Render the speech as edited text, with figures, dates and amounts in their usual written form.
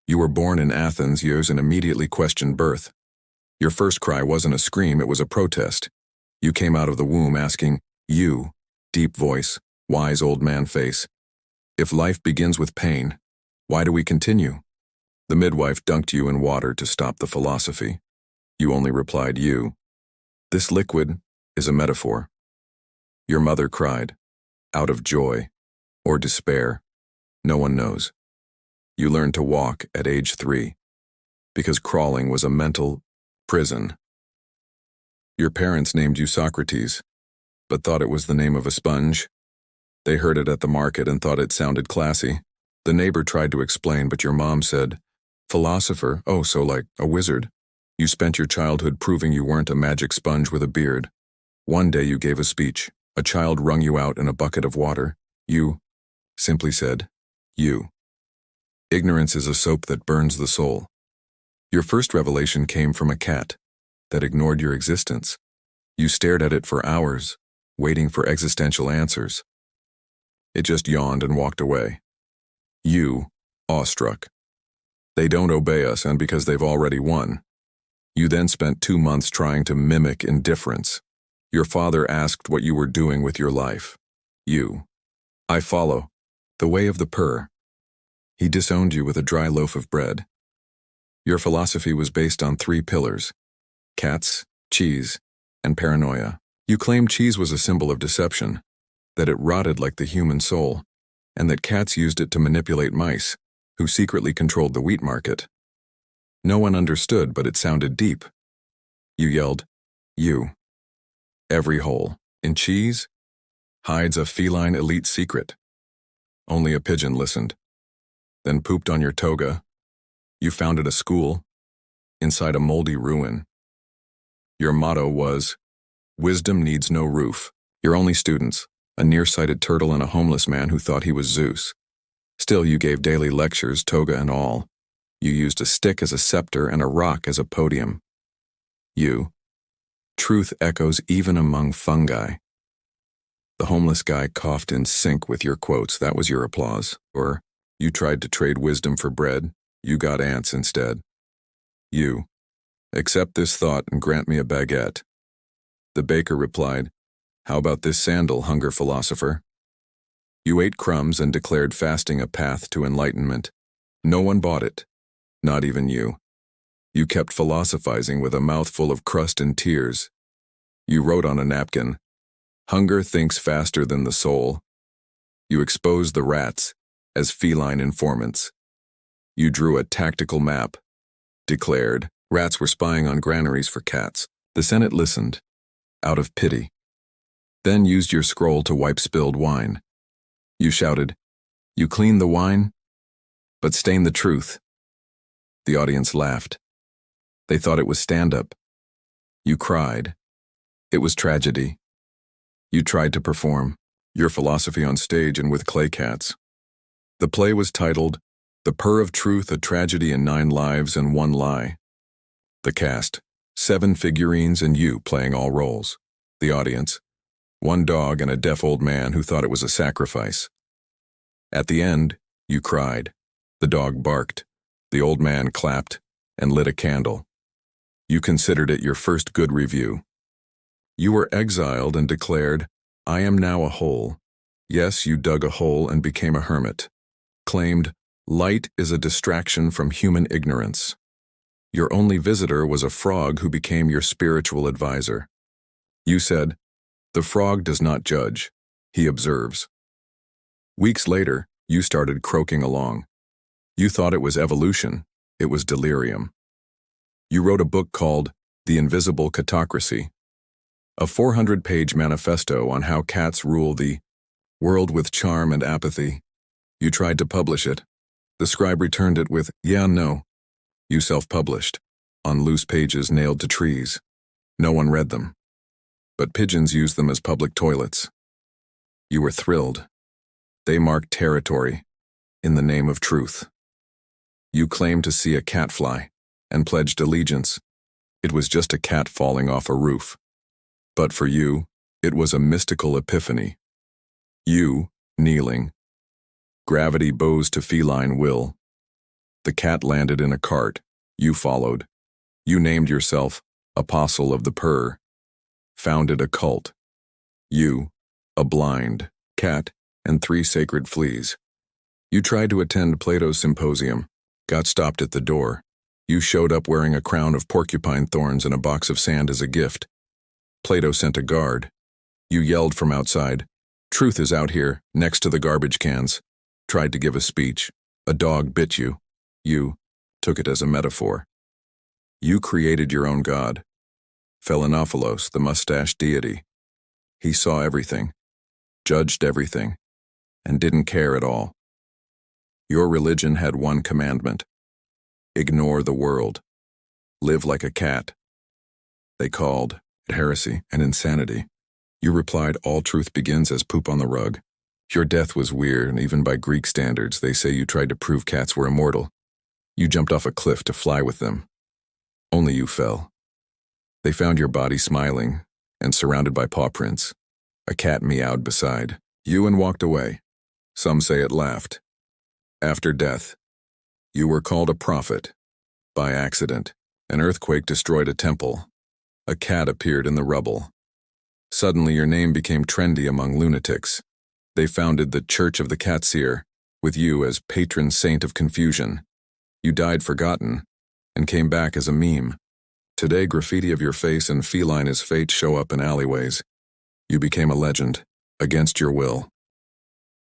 You were born in Athens years and immediately questioned birth. Your first cry wasn't a scream, it was a protest. You came out of the womb asking, you, deep voice, wise old man face, if life begins with pain, why do we continue? The midwife dunked you in water to stop the philosophy. You only replied, you. This liquid is a metaphor. Your mother cried, out of joy or despair. No one knows. You learned to walk at age 3, because crawling was a mental prison. Your parents named you Socrates, but thought it was the name of a sponge. They heard it at the market and thought it sounded classy. The neighbor tried to explain, but your mom said, philosopher, oh, so like a wizard. You spent your childhood proving you weren't a magic sponge with a beard. One day you gave a speech. A child wrung you out in a bucket of water. You simply said, you. Ignorance is a soap that burns the soul. Your first revelation came from a cat that ignored your existence. You stared at it for hours, waiting for existential answers. It just yawned and walked away. You, awestruck. They don't obey us, and because they've already won. You then spent 2 months trying to mimic indifference. Your father asked what you were doing with your life. You. I follow. The way of the purr. He disowned you with a dry loaf of bread. Your philosophy was based on 3 pillars: cats, cheese, and paranoia. You claimed cheese was a symbol of deception, that it rotted like the human soul, and that cats used it to manipulate mice, who secretly controlled the wheat market. No one understood, but it sounded deep. You yelled, you. Every hole in cheese hides a feline elite secret. Only a pigeon listened. Then pooped on your toga. You founded a school inside a moldy ruin. Your motto was, wisdom needs no roof. Your only students, a nearsighted turtle and a homeless man who thought he was Zeus. Still, you gave daily lectures, toga and all. You used a stick as a scepter and a rock as a podium. You. Truth echoes even among fungi. The homeless guy coughed in sync with your quotes. That was your applause. Or, you tried to trade wisdom for bread. You got ants instead. You. Accept this thought and grant me a baguette. The baker replied, how about this sandal, hunger philosopher? You ate crumbs and declared fasting a path to enlightenment. No one bought it. Not even you. You kept philosophizing with a mouthful of crust and tears. You wrote on a napkin, hunger thinks faster than the soul. You exposed the rats as feline informants. You drew a tactical map, declared rats were spying on granaries for cats. The Senate listened, out of pity. Then used your scroll to wipe spilled wine. You shouted, you clean the wine, but stain the truth. The audience laughed. They thought it was stand-up. You cried. It was tragedy. You tried to perform your philosophy on stage and with clay cats. The play was titled, The Purr of Truth, a Tragedy in 9 Lives and 1 Lie. The cast, 7 figurines and you playing all roles. The audience, 1 dog and a deaf old man who thought it was a sacrifice. At the end, you cried. The dog barked. The old man clapped and lit a candle. You considered it your first good review. You were exiled and declared, I am now a hole. Yes, you dug a hole and became a hermit. Claimed, light is a distraction from human ignorance. Your only visitor was a frog who became your spiritual advisor. You said, the frog does not judge, he observes. Weeks later, you started croaking along. You thought it was evolution. It was delirium. You wrote a book called The Invisible Catocracy, a 400-page manifesto on how cats rule the world with charm and apathy. You tried to publish it. The scribe returned it with, yeah, no. You self-published, on loose pages nailed to trees. No one read them. But pigeons used them as public toilets. You were thrilled. They marked territory in the name of truth. You claimed to see a cat fly and pledged allegiance. It was just a cat falling off a roof. But for you, it was a mystical epiphany. You, kneeling. Gravity bows to feline will. The cat landed in a cart. You followed. You named yourself Apostle of the Purr. Founded a cult. You, a blind, cat, and 3 sacred fleas. You tried to attend Plato's symposium. Got stopped at the door. You showed up wearing a crown of porcupine thorns and a box of sand as a gift. Plato sent a guard. You yelled from outside, "Truth is out here, next to the garbage cans." Tried to give a speech. A dog bit you. You took it as a metaphor. You created your own god. Philanophilos, the mustached deity. He saw everything, judged everything, and didn't care at all. Your religion had one commandment: ignore the world. Live like a cat. They called it heresy and insanity. You replied, all truth begins as poop on the rug. Your death was weird, and even by Greek standards, they say you tried to prove cats were immortal. You jumped off a cliff to fly with them. Only you fell. They found your body smiling and surrounded by paw prints. A cat meowed beside you and walked away. Some say it laughed. After death, you were called a prophet. By accident, an earthquake destroyed a temple. A cat appeared in the rubble. Suddenly your name became trendy among lunatics. They founded the Church of the Catseer, with you as patron saint of confusion. You died forgotten, and came back as a meme. Today graffiti of your face and feline as fate show up in alleyways. You became a legend, against your will.